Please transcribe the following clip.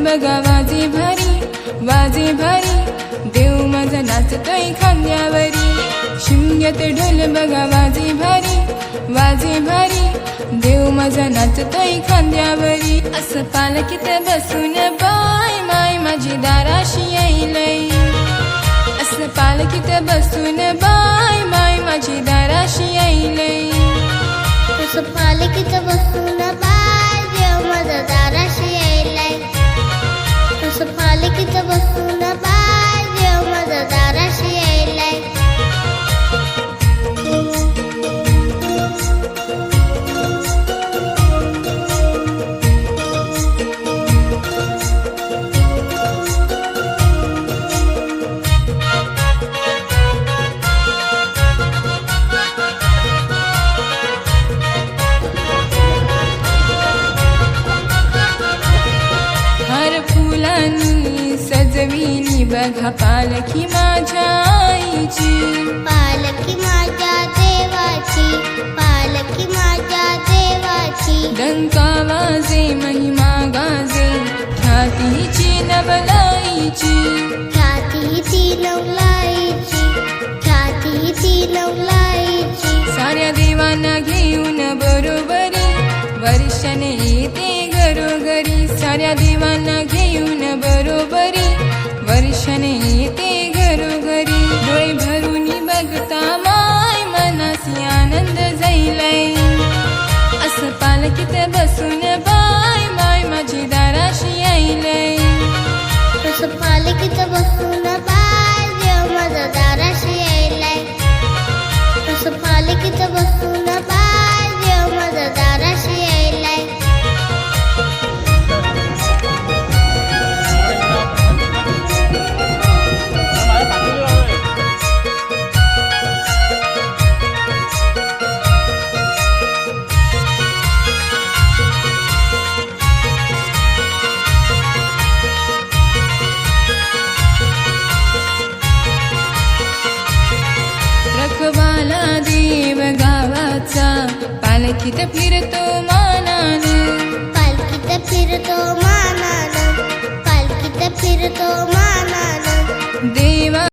बघा वाजे भारी, वाजे भारी, देव माझा नाचतोय खांद्यावरी. शिमग्यात ढोल बघा वाजे भारी, वाजे भारी, देव माझा नाचतोय खांद्यावरी. असं पालखीत बसून बाय माय माझी दाराशी येईलय. असं पालखीत बसून बाय माय माझी दाराशी येईलय. असं पालखीत बसून बाय देव माझा दाराशी यायलाय. असं पालखीत बसून बाय देव माझा दाराशी यायलाय. फुलांनी सजविली बघा पालखी माझ्या आईची. पालखी माझ्या देवाची, पालखी माझ्या देवाची. डंका वाजे महिमा गाजे ख्यातीची नवलाईची. ख्याती ती नवलाईची, ख्याती ती नवलाईची. साऱ्या देवांना घेऊन बरोबरी वर्षाने येते घरोघरी. साऱ्या देवांना घेऊन बरोबरी वर्षाने येते घरोघरी. डोळे भरून बघता माय मनासी आनंद जाईलाय. असं पालखीत बसून बाय माय माझी दाराशी यायलय. असं पालखीत बसून बाय देव माझा दाराशी यायलाय. असं पालखीत बसून बाय देव माझा दाराशी यायलाय. रखवाला देव गावाचा पालखीत फिरतो मानान. पालखीत फिरतो मानानं, पालखीत फिरतो मानानं. देवा